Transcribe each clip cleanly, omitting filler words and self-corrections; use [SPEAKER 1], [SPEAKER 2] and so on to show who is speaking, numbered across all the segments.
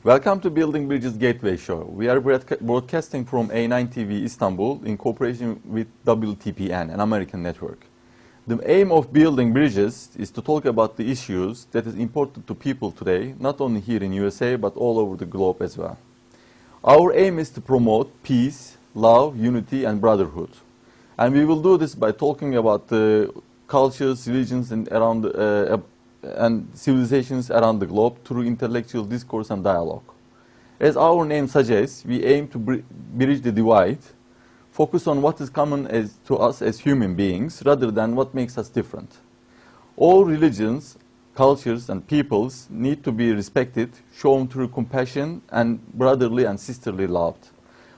[SPEAKER 1] Welcome to Building Bridges Gateway Show. We are broadcasting from A9 TV Istanbul in cooperation with WTPN, an American network. The aim of Building Bridges is to talk about the issues that is important to people today, not only here in USA, but all over the globe as well. Our aim is to promote peace, love, unity, and brotherhood. And we will do this by talking about the cultures, religions, and civilizations around the globe through intellectual discourse and dialogue. As our name suggests, we aim to bridge the divide, focus on what is common to us as human beings rather than what makes us different. All religions, cultures, and peoples need to be respected, shown through compassion and brotherly and sisterly love.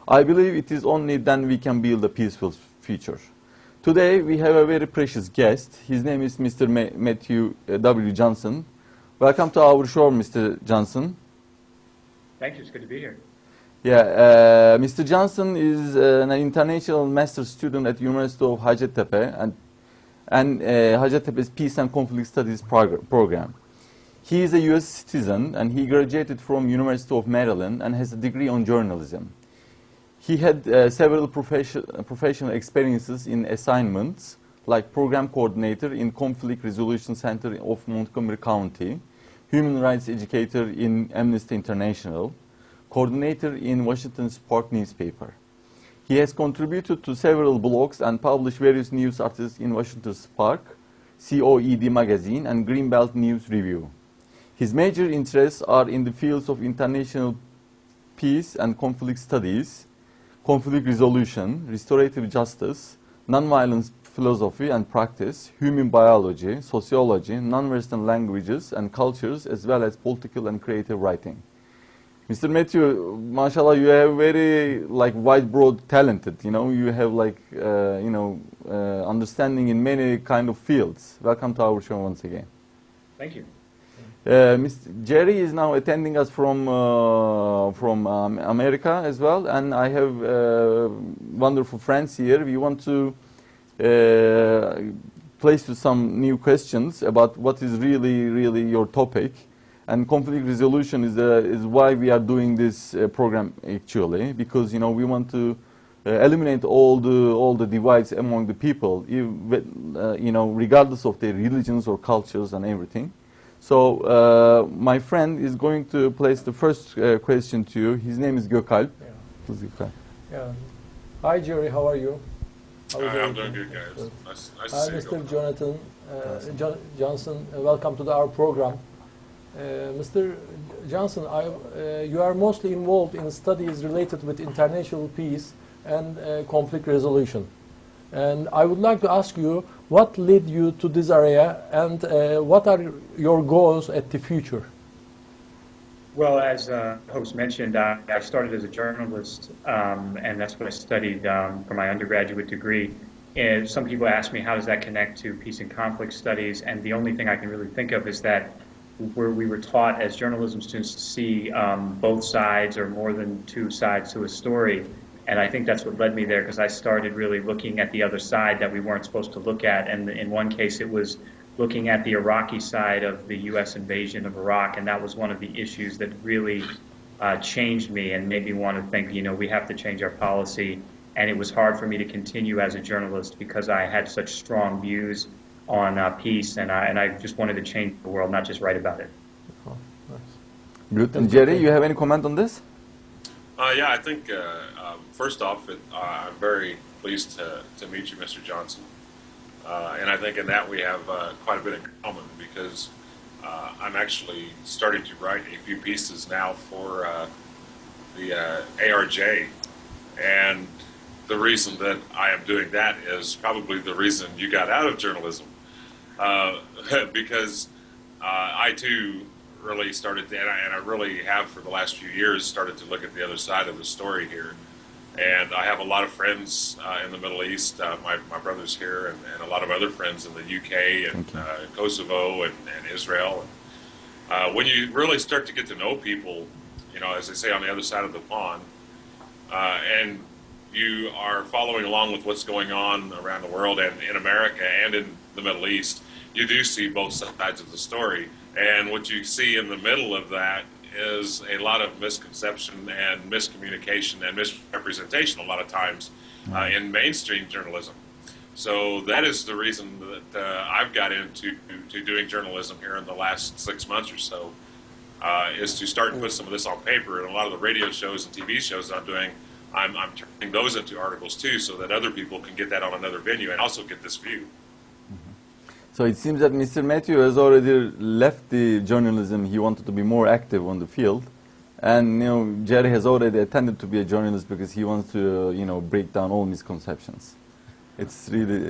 [SPEAKER 1] I believe it is only then we can build a peaceful future. Today, we have a very precious guest. His name is Mr. Matthew W. Johnson. Welcome to our show, Mr. Johnson.
[SPEAKER 2] Thank you. It's good to be here.
[SPEAKER 1] Yeah, Mr. Johnson is an international master's student at University of Hacettepe and Hacettepe's Peace and Conflict Studies program. He is a U.S. citizen and he graduated from University of Maryland and has a degree on journalism. He had several professional experiences in assignments, like program coordinator in Conflict Resolution Center of Montgomery County, human rights educator in Amnesty International, coordinator in Washington Spark newspaper. He has contributed to several blogs and published various news articles in Washington Spark, COED magazine, and Greenbelt News Review. His major interests are in the fields of international peace and conflict studies, conflict resolution, restorative justice, nonviolence philosophy and practice, human biology, sociology, non-Western languages and cultures, as well as political and creative writing. Mr. Matthew, mashallah, you have very wide, broad, talented. You have understanding in many kind of fields. Welcome to our show once again.
[SPEAKER 2] Thank you.
[SPEAKER 1] Mr. Jerry is now attending us from America as well, and I have wonderful friends here. We want to place you some new questions about what is really your topic, and conflict resolution is why we are doing this program actually, because we want to eliminate all the divides among the people, regardless of their religions or cultures and everything. So my friend is going to place the first question to you. His name is Gökalp.
[SPEAKER 3] Yeah.
[SPEAKER 1] Please, Gökalp.
[SPEAKER 3] Yeah. Hi, Jerry. How are you?
[SPEAKER 4] I'm doing good, guys. Nice to
[SPEAKER 3] Hi,
[SPEAKER 4] see you.
[SPEAKER 3] Mr. Jonathan Johnson. Welcome to our program. Mr. Johnson, you are mostly involved in studies related with international peace and conflict resolution. And I would like to ask you, what led you to this area, and what are your goals at the future?
[SPEAKER 2] Well, as the host mentioned, I started as a journalist, and that's what I studied for my undergraduate degree. And some people ask me, how does that connect to peace and conflict studies? And the only thing I can really think of is that we were taught as journalism students to see both sides or more than two sides to a story. And I think that's what led me there, because I started really looking at the other side that we weren't supposed to look at. And in one case, it was looking at the Iraqi side of the U.S. invasion of Iraq, and that was one of the issues that really changed me and made me want to think, we have to change our policy. And it was hard for me to continue as a journalist because I had such strong views on peace, and I just wanted to change the world, not just write about it.
[SPEAKER 3] Oh, nice.
[SPEAKER 1] Good. And Jerry, you have any comment on this?
[SPEAKER 4] Yeah, I think first off, I'm very pleased to meet you, Mr. Johnson. And I think in that we have quite a bit in common, because I'm actually starting to write a few pieces now for the ARJ. And the reason that I am doing that is probably the reason you got out of journalism. Because I too really started, and I really have for the last few years, started to look at the other side of the story here. And I have a lot of friends in the Middle East, my brother's here, and a lot of other friends in the UK and Kosovo and Israel. And when you really start to get to know people, as they say, on the other side of the pond, and you are following along with what's going on around the world and in America and in the Middle East, you do see both sides of the story. And what you see in the middle of that is a lot of misconception and miscommunication and misrepresentation a lot of times in mainstream journalism. So that is the reason that I've got into doing journalism here in the last 6 months or so, is to start to put some of this on paper. And a lot of the radio shows and TV shows that I'm doing, I'm turning those into articles too, so that other people can get that on another venue and also get this view.
[SPEAKER 1] So it seems that Mr. Matthew has already left the journalism. He wanted to be more active on the field. And, Jerry has already attended to be a journalist because he wants to, break down all misconceptions. It's really,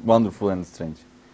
[SPEAKER 1] wonderful and strange.